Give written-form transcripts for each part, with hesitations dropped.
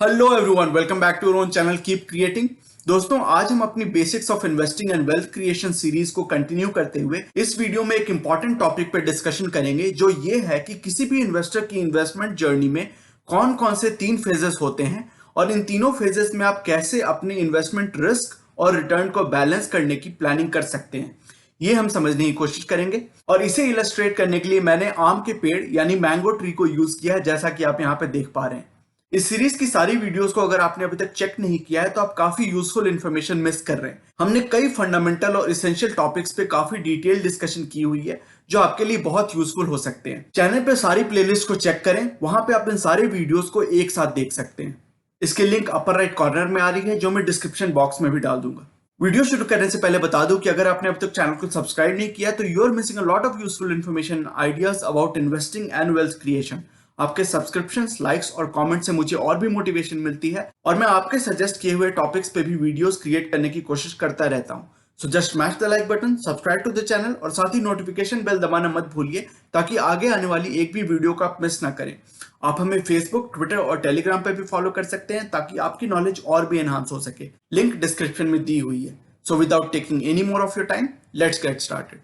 Hello everyone, welcome back to our own channel keep creating. दोस्तों, आज हम अपनी basics of investing and wealth creation series को continue करते हुए इस वीडियो में एक इंपॉर्टेंट टॉपिक पर डिस्कशन करेंगे, जो ये है कि किसी भी इन्वेस्टर की इन्वेस्टमेंट जर्नी में कौन कौन से 3 फेजेस होते हैं और इन तीनों फेजेस में आप कैसे अपनी इन्वेस्टमेंट रिस्क और रिटर्न को बैलेंस करने की प्लानिंग कर सकते हैं। ये हम समझने की कोशिश करेंगे और इसे इलस्ट्रेट करने के लिए मैंने आम के पेड़ यानी मैंगो ट्री को यूज किया है, जैसा कि आप यहाँ पे देख पा रहे हैं। इस सीरीज की सारी वीडियोस को अगर आपने अभी तक चेक नहीं किया है तो आप काफी यूजफुल इंफॉर्मेशन मिस कर रहे हैं। हमने कई फंडामेंटल और इसेंशियल टॉपिक्स पे काफी डिटेल डिस्कशन की हुई है, जो आपके लिए बहुत यूजफुल हो सकते हैं। चैनल पे सारी प्लेलिस्ट को चेक करें, वहां पे आप इन सारे वीडियोस को एक साथ देख सकते हैं। इसकी लिंक अपर राइट कॉर्नर में आ रही है, जो मैं डिस्क्रिप्शन बॉक्स में भी डाल दूंगा। वीडियो शुरू करने से पहले बता दूं कि अगर आपने अब तक चैनल को सब्सक्राइब नहीं किया तो you are missing a lot of useful information, ideas about investing and wealth creation. आपके सब्सक्रिप्शंस, लाइक्स और कमेंट से मुझे और भी मोटिवेशन मिलती है और मैं आपके सजेस्ट किए हुए टॉपिक्स पे भी वीडियोस क्रिएट करने की कोशिश करता रहता हूं। So just smash the like button, subscribe to the channel और साथ ही नोटिफिकेशन बेल दबाना मत भूलिए, ताकि आगे आने वाली एक भी वीडियो को आप मिस ना करें। आप हमें फेसबुक, ट्विटर और टेलीग्राम पे भी फॉलो कर सकते हैं, ताकि आपकी नॉलेज और भी एनहांस हो सके। लिंक डिस्क्रिप्शन में दी हुई है। So without taking any more of your time, let's get started.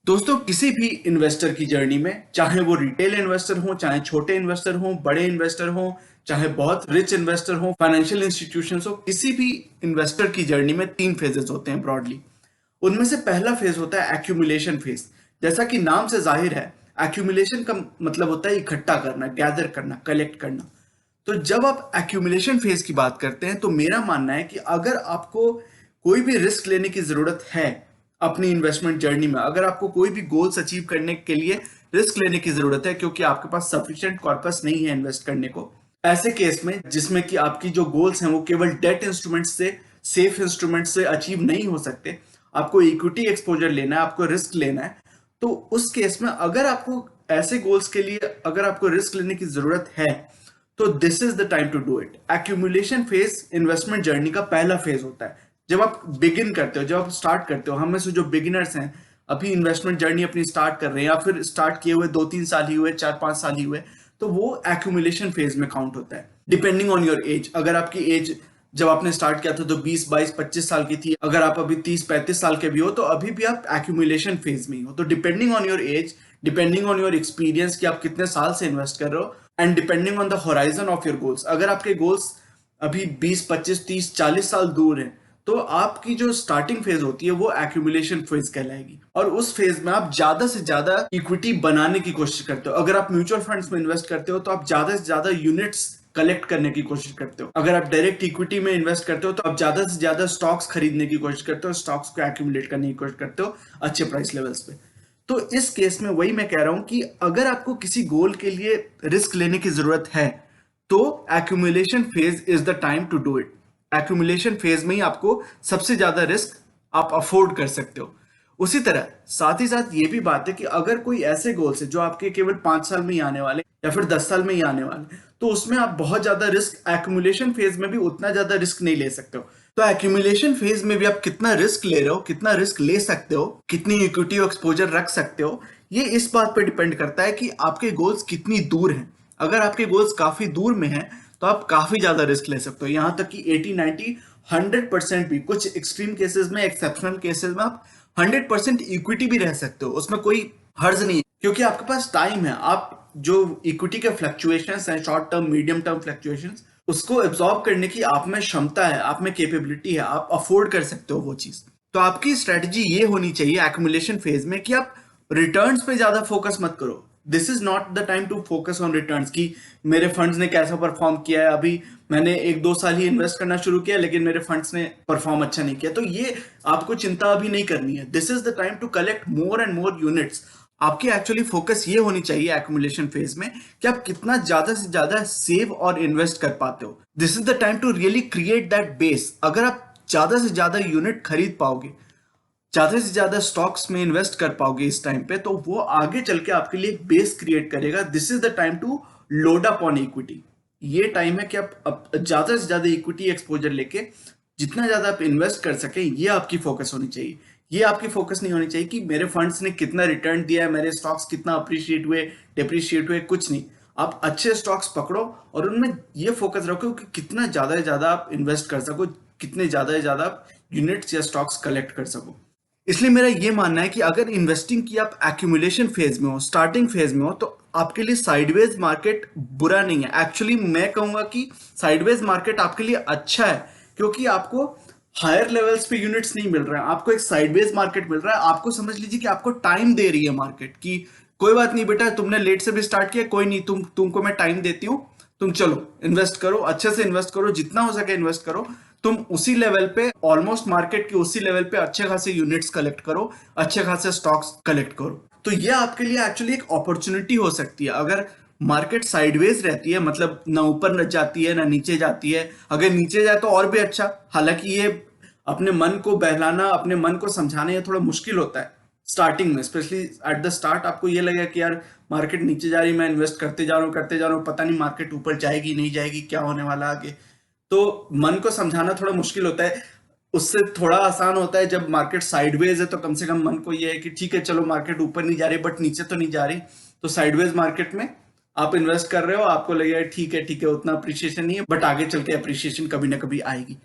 दोस्तों, किसी भी इन्वेस्टर की जर्नी में, चाहे वो रिटेल इन्वेस्टर हो, चाहे छोटे इन्वेस्टर हो, बड़े इन्वेस्टर हो, चाहे बहुत रिच इन्वेस्टर हो, फाइनेंशियल इंस्टीट्यूशंस हो, किसी भी इन्वेस्टर की जर्नी में 3 फेजेस होते हैं ब्रॉडली। उनमें से पहला फेज होता है एक्यूमुलेशन फेज। जैसा कि नाम से जाहिर है, एक्यूमुलेशन का मतलब होता है इकट्ठा करना, गैदर करना, कलेक्ट करना। तो जब आप एक्यूमुलेशन फेज की बात करते हैं तो मेरा मानना है कि अगर आपको कोई भी रिस्क लेने की जरूरत है अपनी इन्वेस्टमेंट जर्नी में, अगर आपको कोई भी गोल्स अचीव करने के लिए रिस्क लेने की जरूरत है, क्योंकि आपके पास सफिशिएंट कॉर्पस नहीं है इन्वेस्ट करने को, ऐसे केस में जिसमें कि आपकी जो गोल्स हैं वो केवल डेट इंस्ट्रूमेंट से, सेफ इंस्ट्रूमेंट से अचीव नहीं हो सकते, आपको इक्विटी एक्सपोजर लेना है, आपको रिस्क लेना है, तो उस केस में अगर आपको ऐसे गोल्स के लिए अगर आपको रिस्क लेने की जरूरत है तो this is the time to do it. Accumulation phase investment journey का पहला फेज होता है। जब आप बिगिन करते हो, जब आप स्टार्ट करते हो, हम में से जो बिगिनर्स हैं, अभी इन्वेस्टमेंट जर्नी अपनी स्टार्ट कर रहे हैं या फिर स्टार्ट किए हुए 2-3 साल ही हुए, 4-5 साल ही हुए, तो वो एक्यूमुलेशन फेज में काउंट होता है। डिपेंडिंग ऑन योर एज, अगर आपकी एज जब आपने स्टार्ट किया था तो 20, 22, 25 साल की थी, अगर आप अभी 30, 35 साल के भी हो तो अभी भी आप एक्यूमुलेशन फेज में ही हो। तो depending on your age, depending on your experience कि आप कितने साल से इन्वेस्ट कर रहे हो, and depending on the horizon of your goals, अगर आपके गोल्स अभी 20, 25, 30, 40 साल दूर हैं, तो आपकी जो स्टार्टिंग फेज होती है वो एक्यूमुलेशन फेज कहलाएगी। और उस फेज में आप ज्यादा से ज्यादा इक्विटी बनाने की कोशिश करते हो। अगर आप म्यूचुअल फंड्स में इन्वेस्ट करते हो तो आप ज्यादा से ज्यादा यूनिट्स कलेक्ट करने की कोशिश करते हो। अगर आप डायरेक्ट इक्विटी में इन्वेस्ट करते हो तो आप ज्यादा से ज्यादा स्टॉक्स खरीदने की कोशिश करते हो, स्टॉक्स को एक्यूमुलेट करने की कोशिश करते हो अच्छे प्राइस लेवल्स पे। तो इस केस में वही मैं कह रहा हूं कि अगर आपको किसी गोल के लिए रिस्क लेने की जरूरत है तो accumulation phase is the time to do it. Accumulation phase में ही आपको सबसे ज्यादा रिस्क आप अफोर्ड कर सकते हो। उसी तरह साथ ही साथ ये भी बात है कि अगर कोई ऐसे गोल्स है जो आपके केवल 5 साल में ही आने वाले या फिर 10 साल में ही आने वाले, तो उसमें आप बहुत ज्यादा रिस्क एक्यूमुलेशन फेज में भी उतना ज्यादा रिस्क नहीं ले सकते हो। तो एक्यूमुलेशन फेज में भी आप कितना रिस्क ले रहे हो, कितना रिस्क ले सकते हो, कितनी इक्विटी एक्सपोजर रख सकते हो, ये इस बात पर डिपेंड करता है कि आपके गोल्स कितनी दूर हैं। अगर आपके गोल्स काफी दूर में हैं तो आप काफी ज्यादा रिस्क ले सकते हो, यहां तक कि 80, 90, 100% भी, कुछ एक्सट्रीम केसेस में, एक्सेप्शनल केसेस में आप 100% इक्विटी भी रह सकते हो। उसमें कोई हर्ज नहीं है, क्योंकि आपके पास टाइम है। आप जो इक्विटी के फ्लक्चुएशंस हैं, short term, medium term fluctuations, उसको एब्जॉर्ब करने की आप में क्षमता है, आप में कैपेबिलिटी है, आप अफोर्ड कर सकते हो वो चीज। तो आपकी स्ट्रेटजी ये होनी चाहिए एक्यूमुलेशन फेज में कि आप रिटर्न्स पे ज्यादा फोकस मत करो। This is not the time to focus on returns कि मेरे फंड्स ने कैसा परफॉर्म किया है, अभी मैंने 1-2 साल ही इन्वेस्ट करना शुरू किया लेकिन मेरे फंड्स ने परफॉर्म अच्छा नहीं किया, तो ये आपको चिंता अभी नहीं करनी है। This is the time to collect more and more units. आपकी एक्चुअली फोकस ये होनी चाहिए एक्यूमुलेशन फेज में कि आप कितना ज्यादा से ज्यादा सेव और इन्वेस्ट कर पाते हो। This is the time to really create that base. अगर आप ज्यादा से ज्यादा यूनिट खरीद पाओगे, ज्यादा से ज्यादा स्टॉक्स में इन्वेस्ट कर पाओगे इस टाइम पे, तो वो आगे चल के आपके लिए बेस क्रिएट करेगा। This is the time to load up on equity. ये टाइम है कि आप ज्यादा से ज्यादा इक्विटी एक्सपोजर लेके जितना ज्यादा आप इन्वेस्ट कर सके, ये आपकी फोकस होनी चाहिए। ये आपकी फोकस नहीं होनी चाहिए कि मेरे फंड्स ने कितना रिटर्न दिया है, मेरे स्टॉक्स कितना अप्रिशिएट हुए, डिप्रिशिएट हुए, कुछ नहीं। आप अच्छे स्टॉक्स पकड़ो और उनमें ये फोकस रखो कि कितना ज्यादा से ज्यादा आप इन्वेस्ट कर सको, कितने ज्यादा से ज्यादा आप यूनिट्स या स्टॉक्स कलेक्ट कर सको। इसलिए मेरा ये मानना है कि अगर इन्वेस्टिंग की आप एक्यूमुलेशन फेज में हो, स्टार्टिंग फेज में हो, तो आपके लिए साइडवेज मार्केट बुरा नहीं है। एक्चुअली मैं कहूंगा कि साइडवेज मार्केट आपके लिए अच्छा है, क्योंकि आपको हायर लेवल्स पे यूनिट्स नहीं मिल रहे हैं, आपको एक साइडवेज मार्केट मिल रहा है। आपको समझ लीजिए कि आपको टाइम दे रही है मार्केट की कोई बात नहीं बेटा, तुमने लेट से भी स्टार्ट किया, कोई नहीं, तुमको मैं टाइम देती हूँ, तुम चलो इन्वेस्ट करो, अच्छे से इन्वेस्ट करो, जितना हो सके इन्वेस्ट करो। तुम उसी लेवल पे, ऑलमोस्ट मार्केट के उसी लेवल पे अच्छे खासे यूनिट्स कलेक्ट करो, अच्छे खासे स्टॉक्स कलेक्ट करो। तो ये आपके लिए एक्चुअली एक अपॉर्चुनिटी हो सकती है। अगर मार्केट साइडवेज रहती है, मतलब ना ऊपर न जाती है ना नीचे जाती है, अगर नीचे जाए तो और भी अच्छा। हालांकि ये अपने मन को बहलाना, अपने मन को समझाना ये थोड़ा मुश्किल होता है स्टार्टिंग में, स्पेशली एट द स्टार्ट। आपको ये लगेगा कि यार मार्केट नीचे जा रही, मैं इन्वेस्ट करते जा रहा हूँ, पता नहीं मार्केट ऊपर जाएगी नहीं जाएगी, क्या होने वाला आगे। तो मन को समझाना थोड़ा मुश्किल होता है। उससे थोड़ा आसान होता है जब मार्केट साइडवेज है, तो कम से कम मन को ये है कि ठीक है चलो मार्केट ऊपर नहीं जा रही बट नीचे तो नहीं जा रही, तो साइडवेज मार्केट में आप इन्वेस्ट कर रहे हो, आपको लगेगा ठीक है उतना अप्रिशिएशन नहीं है, बट आगे चल के अप्रिशिएशन कभी ना कभी आएगी।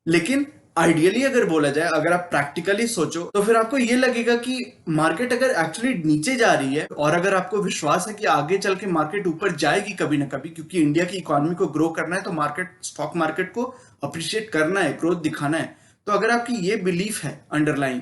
लेकिन आइडियली अगर बोला जाए, अगर आप प्रैक्टिकली सोचो, तो फिर आपको ये लगेगा कि मार्केट अगर एक्चुअली नीचे जा रही है और अगर आपको विश्वास है कि आगे चल के मार्केट ऊपर जाएगी कभी ना कभी, क्योंकि इंडिया की इकोनॉमी को ग्रो करना है, तो मार्केट, स्टॉक मार्केट को अप्रिशिएट करना है, ग्रोथ दिखाना है। तो अगर आपकी ये बिलीफ है अंडरलाइन,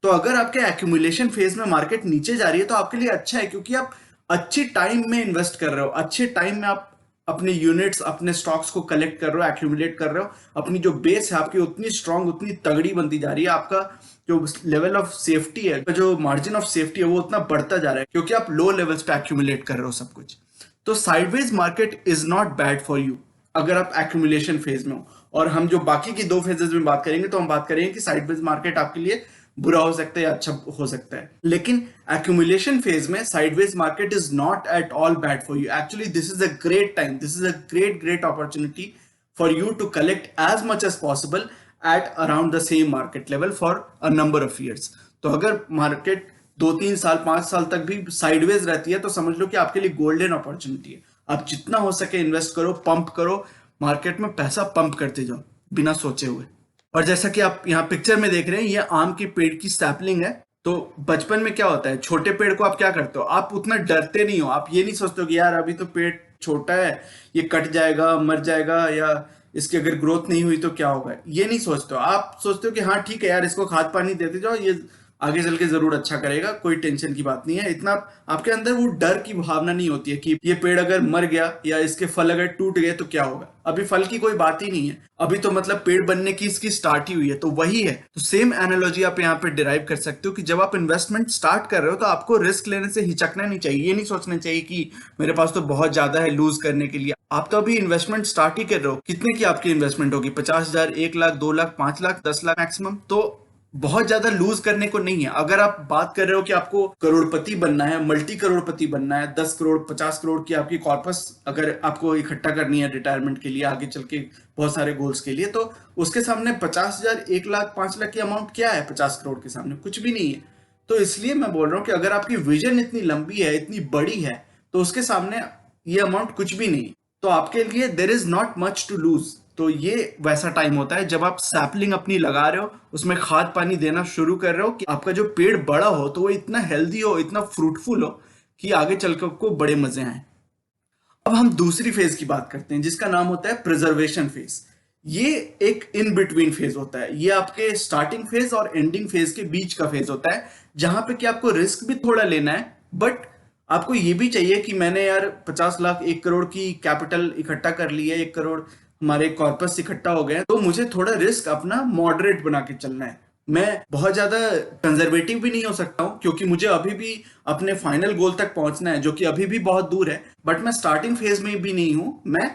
तो अगर आपके एक्यूमुलेशन फेज में मार्केट नीचे जा रही है तो आपके लिए अच्छा है, क्योंकि आप अच्छे टाइम में इन्वेस्ट कर रहे हो, अच्छे टाइम में आप अपने यूनिट्स, अपने स्टॉक्स को कलेक्ट कर रहे हो, एक्यूमुलेट कर रहे हो। अपनी जो बेस है आपकी उतनी स्ट्रांग, उतनी तगड़ी बनती जा रही है। आपका जो लेवल ऑफ सेफ्टी है, जो मार्जिन ऑफ सेफ्टी है, वो उतना बढ़ता जा रहा है, क्योंकि आप लो लेवल्स पे एक्यूमुलेट कर रहे हो सब कुछ। तो sideways market is not bad for you अगर आप एक्यूमुलेशन फेज में हो। और हम जो बाकी की दो फेजेस में बात करेंगे, तो हम बात करेंगे कि साइडवेज मार्केट आपके लिए बुरा हो सकता है या अच्छा हो सकता है। लेकिन एक्यूमुलेशन फेज में sideways market is not at all bad for you. Actually this is a great time, this is a great opportunity for you to collect as much as possible at around the same market level for a number of years. तो अगर market 2-3 साल 5 साल तक भी sideways रहती है, तो समझ लो कि आपके लिए गोल्डन अपॉर्चुनिटी है। आप जितना हो सके इन्वेस्ट करो, पंप करो, मार्केट में पैसा पंप करते जाओ बिना सोचे हुए। और जैसा कि आप यहाँ पिक्चर में देख रहे हैं, ये आम के पेड़ की सैपलिंग है। तो बचपन में क्या होता है, छोटे पेड़ को आप क्या करते हो, आप उतना डरते नहीं हो, आप ये नहीं सोचते हो कि यार अभी तो पेड़ छोटा है, ये कट जाएगा, मर जाएगा, या इसकी अगर ग्रोथ नहीं हुई तो क्या होगा, ये नहीं सोचते हो। आप सोचते हो कि हाँ ठीक है यार, इसको खाद पानी देते जाओ, ये आगे चल के जरूर अच्छा करेगा, कोई टेंशन की बात नहीं है। इतना आपके अंदर वो डर की भावना नहीं होती है कि ये पेड़ अगर मर गया या इसके फल अगर टूट गए तो क्या होगा। अभी फल की कोई बात ही नहीं है, अभी तो मतलब पेड़ बनने की इसकी स्टार्ट ही हुई है। तो वही है, तो सेम एनालॉजी आप यहाँ पे डिराइव कर सकते हो कि जब आप इन्वेस्टमेंट स्टार्ट कर रहे हो तो आपको रिस्क लेने से हिचकना नहीं चाहिए। ये नहीं सोचना चाहिए कि मेरे पास तो बहुत ज्यादा है लूज करने के लिए। आप तो अभी इन्वेस्टमेंट स्टार्ट ही कर रहे हो। कितने की आपकी इन्वेस्टमेंट होगी, 50,000, 1 लाख, 2 लाख, 5 लाख, 10 लाख मैक्सिमम। तो बहुत ज्यादा लूज करने को नहीं है। अगर आप बात कर रहे हो कि आपको करोड़पति बनना है, मल्टी करोड़पति बनना है, 10 करोड़ 50 करोड़ की आपकी कॉर्पस अगर आपको इकट्ठा करनी है रिटायरमेंट के लिए, आगे चल के बहुत सारे गोल्स के लिए, तो उसके सामने 50,000, 1 लाख, 5 लाख की अमाउंट क्या है 50 करोड़ के सामने, कुछ भी नहीं है। तो इसलिए मैं बोल रहा हूँ कि अगर आपकी विजन इतनी लंबी है, इतनी बड़ी है, तो उसके सामने ये अमाउंट कुछ भी नहीं। तो आपके लिए there is not much to lose. तो ये वैसा टाइम होता है जब आप सैपलिंग अपनी लगा रहे हो, उसमें खाद पानी देना शुरू कर रहे हो कि आपका जो पेड़ बड़ा हो तो वो इतना हेल्दी हो, इतना फ्रूटफुल हो कि आगे चलकर आपको बड़े मजे आए। अब हम दूसरी फेज की बात करते हैं जिसका नाम होता है प्रिजर्वेशन फेज। ये एक इन बिटवीन फेज होता है। ये आपके स्टार्टिंग फेज और एंडिंग फेज के बीच का फेज होता है, जहां पे कि आपको रिस्क भी थोड़ा लेना है, बट आपको ये भी चाहिए कि मैंने यार 50 लाख, 1 करोड़ की कैपिटल इकट्ठा कर ली है, 1 करोड़ हमारे कॉर्पस इकट्ठा हो गए, तो मुझे थोड़ा रिस्क अपना मॉडरेट बना के चलना है। मैं बहुत ज्यादा कंजर्वेटिव भी नहीं हो सकता हूं, क्योंकि मुझे अभी भी अपने फाइनल गोल तक पहुंचना है, जो कि अभी भी बहुत दूर है। बट मैं स्टार्टिंग फेज में भी नहीं हूं। मैं,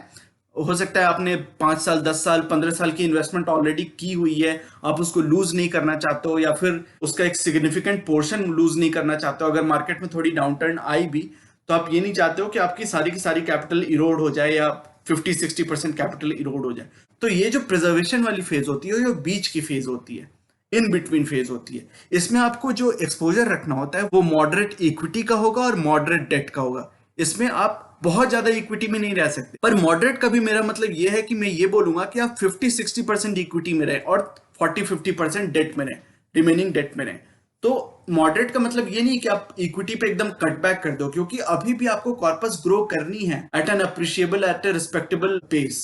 हो सकता है आपने 5 साल, 10 साल, 15 साल की इन्वेस्टमेंट ऑलरेडी की हुई है, आप उसको लूज नहीं करना चाहते हो, या फिर उसका एक सिग्निफिकेंट पोर्शन लूज नहीं करना चाहते हो। अगर मार्केट में थोड़ी डाउन टर्न आई भी, तो आप ये नहीं चाहते हो कि आपकी सारी की सारी कैपिटल इरोड हो जाए या 50-60% कैपिटल इरोड हो जाए। तो ये जो प्रिजर्वेशन वाली फेज होती है, ये बीच की फेज होती है, इन बिटवीन फेज होती है। इसमें आपको जो एक्सपोजर रखना होता है वो मॉडरेट इक्विटी का होगा और मॉडरेट डेट का होगा। इसमें आप बहुत ज्यादा इक्विटी में नहीं रह सकते। पर मॉडरेट का भी मेरा मतलब ये है कि मैं ये बोलूंगा कि आप 50-60% इक्विटी में रहे और 40-50% डेट में रहे, रिमेनिंग डेट में रहे। तो मॉडरेट का मतलब ये नहीं कि आप इक्विटी पे एकदम कट बैक कर दो, क्योंकि अभी भी आपको कॉर्पस ग्रो करनी है एट एन अप्रिशिएबल, एट ए रिस्पेक्टेबल पेस।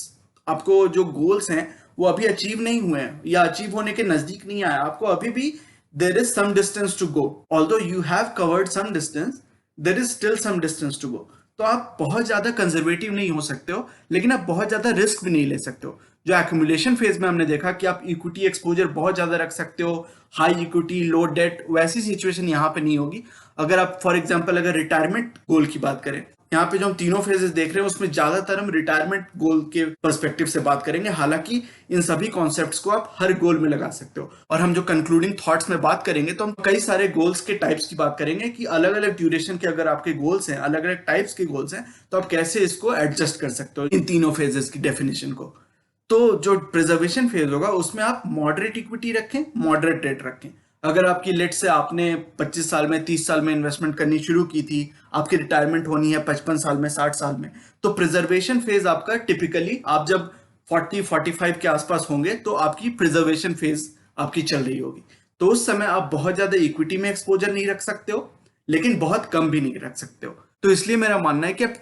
आपको जो गोल्स हैं वो अभी अचीव नहीं हुए हैं या अचीव होने के नजदीक नहीं आया, आपको अभी भी there is some distance to go. Although you have covered some distance, there is still some distance to go. तो आप बहुत ज्यादा कंजर्वेटिव नहीं हो सकते हो, लेकिन आप बहुत ज्यादा रिस्क भी नहीं ले सकते हो। जो एक्यूमुलेशन फेज में हमने देखा कि आप इक्विटी एक्सपोजर बहुत ज्यादा रख सकते हो, हाई इक्विटी लो डेट, वैसी सिचुएशन यहाँ पे नहीं होगी। अगर आप फॉर एग्जांपल अगर रिटायरमेंट गोल की बात करें, यहाँ पे जो हम तीनों फेजेस देख रहे हैं उसमें ज्यादातर हम रिटायरमेंट गोल के पर्सपेक्टिव से बात करेंगे। हालांकि इन सभी कॉन्सेप्ट्स को आप हर गोल में लगा सकते हो। और हम जो कंक्लूडिंग थॉट्स में बात करेंगे तो हम कई सारे गोल्स के टाइप्स की बात करेंगे कि अलग अलग ड्यूरेशन के अगर आपके गोल्स हैं, अलग अलग टाइप्स के गोल्स हैं, तो आप कैसे इसको एडजस्ट कर सकते हो इन तीनों फेजेस की डेफिनेशन को। तो जो प्रिजर्वेशन फेज होगा उसमें आप मॉडरेट इक्विटी रखें, मॉडरेट डेट रखें। अगर आपकी लेट से आपने 25 साल में 30 साल में इन्वेस्टमेंट करनी शुरू की थी, आपकी रिटायरमेंट होनी है 55 साल में 60 साल में, तो प्रिजर्वेशन फेज आपका टिपिकली आप जब 40-45 के आसपास होंगे तो आपकी प्रिजर्वेशन फेज आपकी चल रही होगी। तो उस समय आप बहुत ज्यादा इक्विटी में एक्सपोजर नहीं रख सकते हो, लेकिन बहुत कम भी नहीं रख सकते हो। तो इसलिए मेरा मानना है कि आप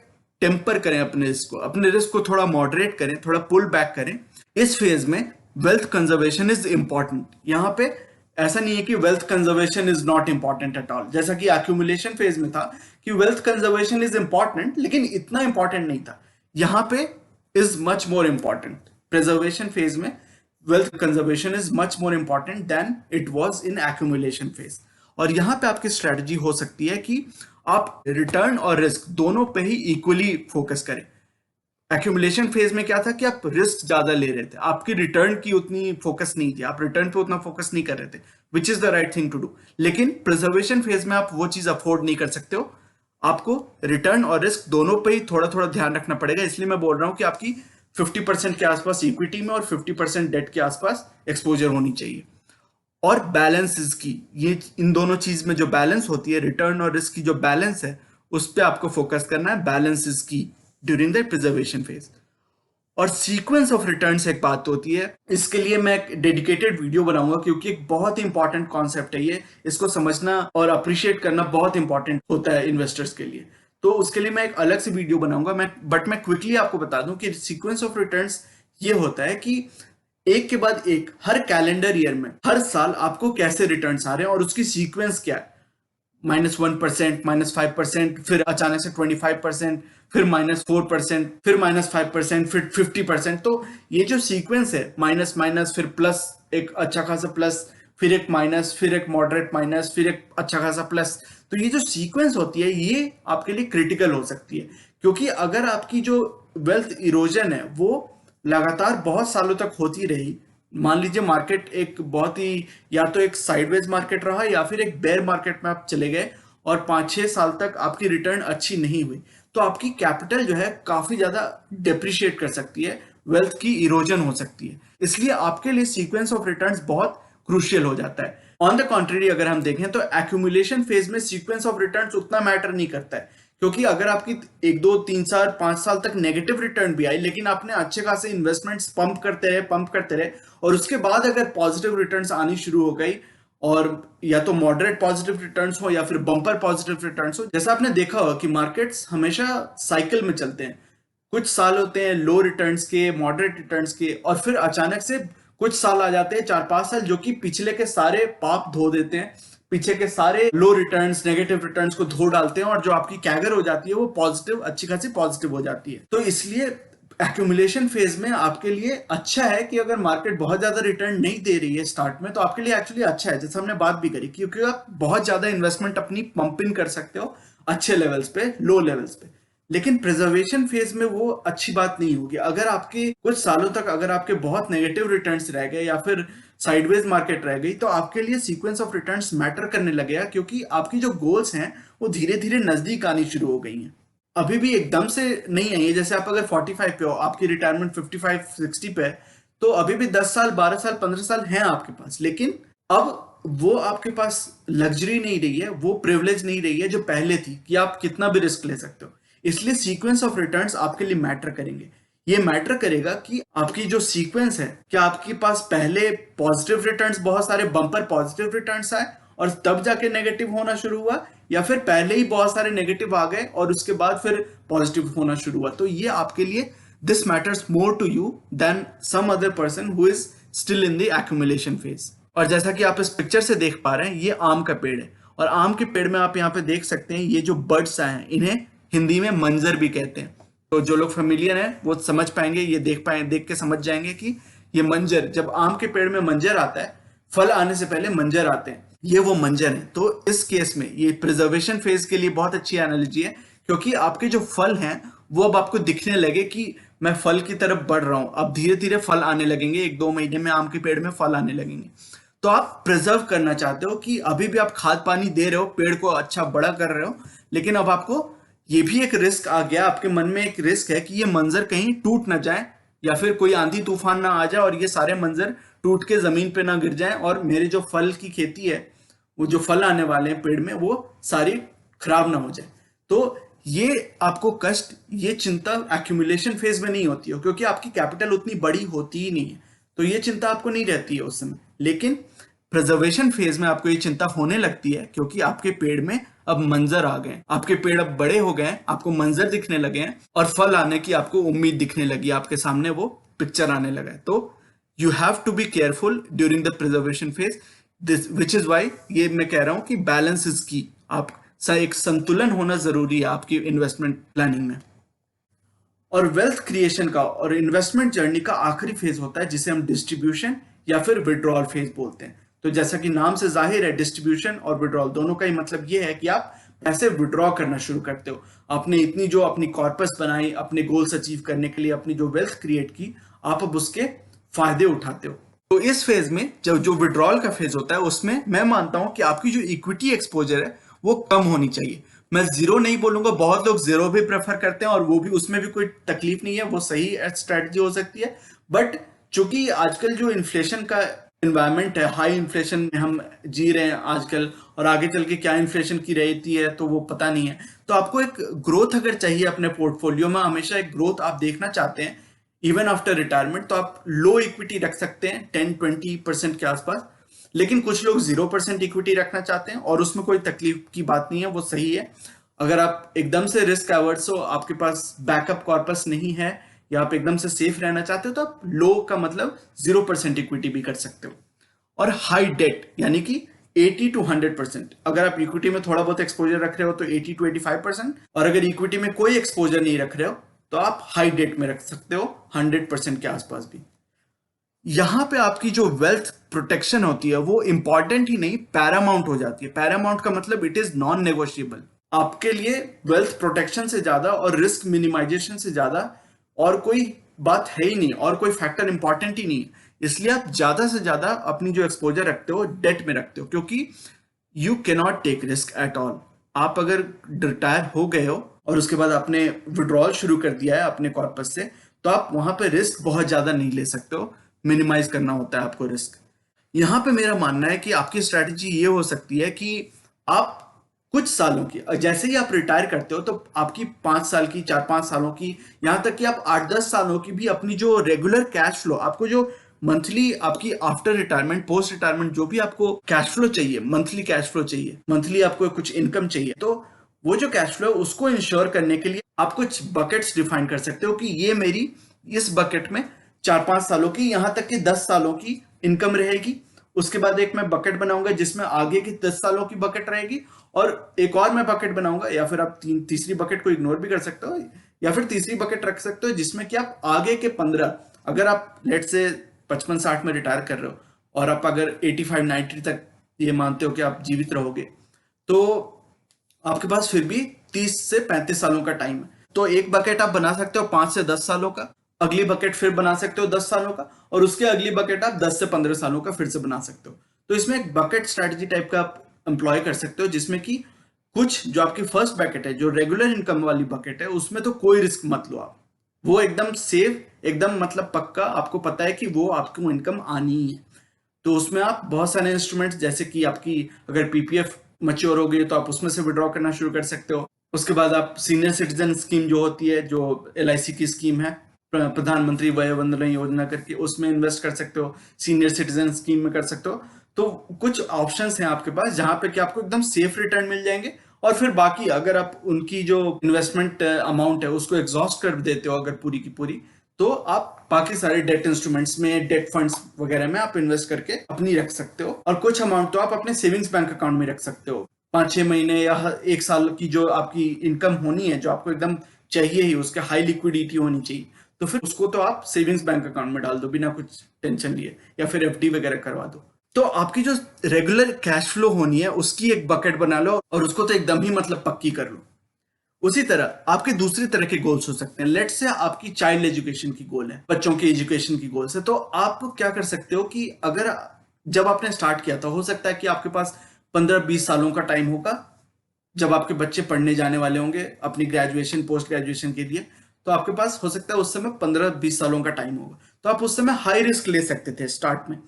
टेम्पर करें अपने रिस्क को थोड़ा मॉडरेट करें, थोड़ा पुल बैक करें। इस फेज में वेल्थ कंजर्वेशन इज इंपॉर्टेंट। यहाँ पे ऐसा नहीं है कि wealth conservation is not important at all, जैसा कि एक्यूमुलेशन फेज में था कि वेल्थ कंजर्वेशन इज इंपॉर्टेंट लेकिन इतना इंपॉर्टेंट नहीं था। यहाँ पे is much more important. Preservation phase में wealth conservation is much more important than it was in accumulation phase. और यहाँ पे आपकी स्ट्रेटजी हो सकती है कि आप रिटर्न और रिस्क दोनों पे ही इक्वली फोकस करें। एक्यूमुलेशन फेज में क्या था कि आप रिस्क ज्यादा ले रहे थे, आपकी रिटर्न की उतनी फोकस नहीं थी, आप रिटर्न पे उतना फोकस नहीं कर रहे थे, which is the right thing to do. लेकिन प्रिजर्वेशन फेज में आप वो चीज अफोर्ड नहीं कर सकते हो, आपको रिटर्न और रिस्क दोनों पे ही थोड़ा थोड़ा ध्यान रखना पड़ेगा। इसलिए मैं बोल रहा हूं कि आपकी 50% के आसपास इक्विटी में और 50% डेट के आसपास एक्सपोजर होनी चाहिए। और बैलेंस की, ये इन दोनों चीज में जो बैलेंस होती है, रिटर्न और रिस्क की जो बैलेंस है, उस पर आपको फोकस करना है। बैलेंस इज की ड्यूरिंग द प्रिजर्वेशन फेज। और सीक्वेंस ऑफ रिटर्न्स एक बात होती है, इसके लिए मैं एक डेडिकेटेड वीडियो बनाऊंगा, क्योंकि एक बहुत ही इंपॉर्टेंट कॉन्सेप्ट है ये। इसको समझना और अप्रिशिएट करना बहुत इंपॉर्टेंट होता है इन्वेस्टर्स के लिए। तो उसके लिए मैं एक अलग से वीडियो बनाऊंगा। मैं क्विकली आपको बता दूं कि सीक्वेंस ऑफ रिटर्न्स ये होता है कि एक के बाद एक हर कैलेंडर ईयर में हर साल आपको कैसे रिटर्न्स आ रहे हैं और उसकी सीक्वेंस क्या है। -1%, -5%, फिर अचानक से 25%, फिर -4%, फिर -5%, फिर 50%। तो ये जो सीक्वेंस है, माइनस माइनस फिर प्लस, एक अच्छा खासा प्लस, फिर एक माइनस, फिर एक मॉडरेट माइनस, फिर एक अच्छा खासा प्लस। तो ये जो सीक्वेंस होती है ये आपके लिए क्रिटिकल हो सकती है, क्योंकि अगर आपकी जो वेल्थ इरोजन है वो लगातार बहुत सालों तक होती रही, मान लीजिए मार्केट एक बहुत ही, या तो एक साइडवेज मार्केट रहा या फिर एक बेयर मार्केट में आप चले गए और 5-6 साल तक आपकी रिटर्न अच्छी नहीं हुई, तो आपकी कैपिटल जो है काफी ज्यादा डेप्रिशिएट कर सकती है, वेल्थ की इरोजन हो सकती है। इसलिए आपके लिए सीक्वेंस ऑफ रिटर्न्स बहुत क्रूशियल हो जाता है। ऑन द कॉन्ट्रेरी अगर हम देखें तो एक्यूमुलेशन फेज में सीक्वेंस ऑफ रिटर्न्स उतना मैटर नहीं करता है, क्योंकि अगर आपकी 1-2-3-4-5 साल तक नेगेटिव रिटर्न भी आई, लेकिन आपने अच्छे खासे इन्वेस्टमेंट्स पंप करते रहे और उसके बाद अगर पॉजिटिव रिटर्न्स आनी शुरू हो गई, और या तो मॉडरेट पॉजिटिव रिटर्न्स हो या फिर बम्पर पॉजिटिव रिटर्न्स हो, जैसा आपने देखा हो कि मार्केट्स हमेशा साइकिल में चलते हैं। कुछ साल होते हैं लो रिटर्न्स के, मॉडरेट रिटर्न्स के, और फिर अचानक से कुछ साल आ जाते हैं 4-5 साल जो कि पिछले के सारे पाप धो देते हैं, पीछे के सारे लो रिटर्न्स, नेगेटिव रिटर्न्स को धो डालते हैं, और जो आपकी कैगर हो जाती है वो पॉजिटिव, अच्छी खासी पॉजिटिव हो जाती है। तो इसलिए एक्यूमुलेशन फेज में आपके लिए अच्छा है कि अगर मार्केट बहुत ज्यादा रिटर्न नहीं दे रही है स्टार्ट में, तो आपके लिए एक्चुअली अच्छा है, जैसे हमने बात भी करी, क्योंकि आप बहुत ज्यादा इन्वेस्टमेंट अपनी पंप इन कर सकते हो अच्छे लेवल्स पे, लो लेवल्स पे। लेकिन प्रिजर्वेशन फेज में वो अच्छी बात नहीं होगी। अगर आपके कुछ सालों तक अगर आपके बहुत नेगेटिव रिटर्न्स रह गए या फिर साइडवेज मार्केट रह गई, तो आपके लिए सीक्वेंस ऑफ रिटर्न्स मैटर करने लगेगा, क्योंकि आपकी जो गोल्स हैं वो धीरे धीरे नजदीक आनी शुरू हो गई हैं। अभी भी एकदम से नहीं आई है। जैसे आप अगर 45 पे हो, आपकी रिटायरमेंट 55-60 पे है, तो अभी भी 10 साल, 12 साल, 15 साल हैं आपके पास, लेकिन अब वो आपके पास लग्जरी नहीं रही है, वो प्रिविलेज नहीं रही है जो पहले थी कि आप कितना भी रिस्क ले सकते हो। इसलिए सीक्वेंस ऑफ रिटर्न्स आपके लिए मैटर करेंगे। ये मैटर करेगा कि आपकी जो सीक्वेंस है, क्या आपके पास पहले पॉजिटिव रिटर्न्स, बहुत सारे बम्पर पॉजिटिव रिटर्न्स आए और तब जाके नेगेटिव होना शुरू हुआ, या फिर पहले ही बहुत सारे नेगेटिव आ गए और उसके बाद फिर पॉजिटिव होना शुरू हुआ। तो ये आपके लिए this matters more to you than some other person who is still in the accumulation phase. और जैसा कि आप इस पिक्चर से देख पा रहे हैं, ये आम का पेड़ है और आम के पेड़ में आप यहाँ पे देख सकते हैं ये जो बर्ड्स आए हैं इन्हें हिंदी में मंजर भी कहते हैं। तो जो लोग फेमिलियर हैं वो समझ पाएंगे, ये देख के समझ जाएंगे कि ये मंजर, जब आम के पेड़ में मंजर आता है, फल आने से पहले मंजर आते हैं, ये वो मंजर है। तो इस केस में ये प्रिजर्वेशन फेज के लिए बहुत अच्छी एनालॉजी है, क्योंकि आपके जो फल हैं वो अब आपको दिखने लगे कि मैं फल की तरफ बढ़ रहा हूं, अब धीरे धीरे फल आने लगेंगे, 1-2 महीने में आम के पेड़ में फल आने लगेंगे। तो आप प्रिजर्व करना चाहते हो कि अभी भी आप खाद पानी दे रहे हो, पेड़ को अच्छा बड़ा कर रहे हो, लेकिन अब आपको ये भी एक रिस्क आ गया, आपके मन में एक रिस्क है कि ये मंजर कहीं टूट ना जाए, या फिर कोई आंधी तूफान ना आ जाए और ये सारे मंजर टूट के जमीन पे ना गिर जाए और मेरे जो फल की खेती है, वो जो फल आने वाले हैं पेड़ में, वो सारी खराब ना हो जाए। तो ये आपको कष्ट, ये चिंता एक्यूमुलेशन फेज में नहीं होती है, क्योंकि आपकी कैपिटल उतनी बड़ी होती ही नहीं है, तो ये चिंता आपको नहीं रहती है उस समय। लेकिन प्रिजर्वेशन फेज में आपको ये चिंता होने लगती है, क्योंकि आपके पेड़ में अब मंजर आ गए, आपके पेड़ अब बड़े हो गए, आपको मंजर दिखने लगे हैं और फल आने की आपको उम्मीद दिखने लगी, आपके सामने वो पिक्चर आने लगा है। तो you have to be careful during the preservation phase, this which is why ये मैं कह रहा हूं कि बैलेंस इज की। आप एक संतुलन होना जरूरी है आपकी इन्वेस्टमेंट प्लानिंग में। और वेल्थ क्रिएशन का और इन्वेस्टमेंट जर्नी का आखिरी फेज होता है जिसे हम डिस्ट्रीब्यूशन या फिर विड्रॉल फेज बोलते हैं। तो जैसा कि नाम से जाहिर है, डिस्ट्रीब्यूशन और विड्रॉल दोनों का ही मतलब ये है कि आप पैसे विड्रॉ करना शुरू करते हो। आपने इतनी जो अपनी कॉर्पस बनाई, अपने गोल्स अचीव करने के लिए अपनी जो वेल्थ क्रिएट की, आप अब उसके फायदे उठाते हो। तो इस फेज में जब जो विड्रॉल का फेज होता है, उसमें मैं मानता हूं कि आपकी जो इक्विटी एक्सपोजर है वो कम होनी चाहिए। मैं जीरो नहीं बोलूंगा, बहुत लोग जीरो भी प्रेफर करते हैं और वो भी, उसमें भी कोई तकलीफ नहीं है, वो सही स्ट्रेटजी हो सकती है। बट चूंकि आजकल जो इन्फ्लेशन का इन्वायरमेंट है, हाई इन्फ्लेशन में हम जी रहे हैं आजकल, और आगे चल के क्या इन्फ्लेशन की रहती है तो वो पता नहीं है। तो आपको एक ग्रोथ अगर चाहिए अपने पोर्टफोलियो में, हमेशा एक ग्रोथ आप देखना चाहते हैं इवन आफ्टर रिटायरमेंट, तो आप लो इक्विटी रख सकते हैं 10-20% के आसपास। लेकिन कुछ लोग 0% इक्विटी रखना चाहते हैं और उसमें कोई तकलीफ की बात नहीं है, वो सही है। अगर आप एकदम से रिस्क अवर्स हो, आपके पास बैकअप कॉर्पस नहीं है, या आप एकदम से सेफ रहना चाहते हो, तो आप लो का मतलब 0% इक्विटी भी कर सकते हो। और हाई डेट यानी कि 80-100%। अगर आप इक्विटी में थोड़ा बहुत एक्सपोजर रख रहे हो तो 80-85%, और अगर इक्विटी में कोई एक्सपोजर नहीं रख रहे हो तो आप हाई डेट में रख सकते हो 100% के आसपास भी। यहां पे आपकी जो वेल्थ प्रोटेक्शन होती है वो इंपॉर्टेंट ही नहीं, पैरामाउंट हो जाती है। पैरामाउंट का मतलब इट इज नॉन नेगोशिएबल। आपके लिए वेल्थ प्रोटेक्शन से ज्यादा और रिस्क मिनिमाइजेशन से ज्यादा और कोई बात है ही नहीं, और कोई फैक्टर इंपॉर्टेंट ही नहीं है। इसलिए आप ज्यादा से ज्यादा अपनी जो एक्सपोजर रखते हो डेट में रखते हो, क्योंकि you cannot take risk at all. आप अगर रिटायर हो गए हो और उसके बाद आपने विड्रॉल शुरू कर दिया है अपने कॉर्पस से, तो आप वहां पे रिस्क बहुत ज्यादा नहीं ले सकते हो, मिनिमाइज करना होता है आपको रिस्क। यहां पे मेरा मानना है कि आपकी स्ट्रैटेजी ये हो सकती है कि आप कुछ सालों की, जैसे ही आप रिटायर करते हो तो आपकी 5 साल की, 4-5 सालों की, यहां तक कि आप 8-10 सालों की भी अपनी जो रेगुलर कैश फ्लो, आपको जो मंथली आपकी आफ्टर रिटायरमेंट, पोस्ट रिटायरमेंट जो भी आपको कैश फ्लो चाहिए, मंथली कैश फ्लो चाहिए, मंथली आपको कुछ इनकम चाहिए, तो वो जो कैश फ्लो उसको इंश्योर करने के लिए आप कुछ बकेट्स डिफाइन कर सकते हो कि ये मेरी इस बकेट में 4-5 सालों की, यहां तक कि 10 सालों की इनकम रहेगी। उसके बाद एक मैं बकेट बनाऊंगा जिसमें आगे की 10 सालों की बकेट रहेगी, और एक और मैं बकेट बनाऊंगा, या फिर आप तीसरी बकेट को इग्नोर भी कर सकते हो, या फिर तीसरी बकेट रख सकते हो जिसमें कि आप आगे के 15, अगर आप लेट से 55-60 में रिटायर कर रहे हो और आप अगर 85-90 तक ये मानते हो कि आप जीवित रहोगे, तो आपके पास फिर भी 30 से 35 सालों का टाइम है। तो एक बकेट आप बना सकते हो 5 से 10 सालों का, अगली बकेट फिर बना सकते हो 10 सालों का, और उसके अगली बकेट आप 10 से 15 सालों का फिर से बना सकते हो। तो इसमें एक बकेट स्ट्रैटेजी टाइप का आप एम्प्लॉय कर सकते हो, जिसमें कि कुछ जो आपकी फर्स्ट बकेट है, जो रेगुलर इनकम वाली बकेट है, उसमें तो कोई रिस्क मत लो आप, वो एकदम सेफ, एकदम मतलब पक्का, आपको पता है कि वो आपको इनकम आनी ही है। तो उसमें आप बहुत सारे इंस्ट्रूमेंट्स, जैसे कि आपकी अगर पीपीएफ मैच्योर हो गई तो आप उसमें से विड्रॉ करना शुरू कर सकते हो, उसके बाद आप सीनियर सिटीजन स्कीम जो होती है, जो LIC की स्कीम है, प्रधानमंत्री वय वंदना योजना करके, उसमें इन्वेस्ट कर सकते हो, सीनियर सिटीजन स्कीम में कर सकते हो। तो कुछ ऑप्शंस हैं आपके पास जहां पे कि आपको एकदम सेफ रिटर्न मिल जाएंगे। और फिर बाकी अगर आप उनकी जो इन्वेस्टमेंट अमाउंट है उसको एग्जॉस्ट कर देते हो अगर पूरी की पूरी, तो आप बाकी सारे डेट इंस्ट्रूमेंट्स में, डेट फंड्स वगैरह में आप इन्वेस्ट करके अपनी रख सकते हो। और कुछ अमाउंट तो आप अपने सेविंग्स बैंक अकाउंट में रख सकते हो। 5-6 महीने या 1 साल की जो आपकी इनकम होनी है, जो आपको एकदम चाहिए ही, उसके हाई लिक्विडिटी होनी चाहिए, तो फिर उसको तो आप सेविंग्स बैंक अकाउंट में डाल दो बिना कुछ टेंशन लिए, या फिर FD वगैरह करवा दो। तो आपकी जो रेगुलर कैश फ्लो होनी है उसकी एक बकेट बना लो और उसको तो एकदम ही मतलब पक्की कर लो। उसी तरह आपके दूसरी तरह के गोल्स हो सकते हैं। लेट्स से आपकी चाइल्ड एजुकेशन की गोल है, बच्चों के एजुकेशन की गोल्स है। तो आप क्या कर सकते हो कि अगर जब आपने स्टार्ट किया था, हो सकता है कि आपके पास 15-20 सालों का टाइम होगा जब आपके बच्चे पढ़ने जाने वाले होंगे अपनी ग्रेजुएशन, पोस्ट ग्रेजुएशन के लिए। तो आपके पास हो सकता है उस समय 15-20 सालों का टाइम होगा, तो आप उस समय हाई रिस्क ले सकते थे स्टार्ट में।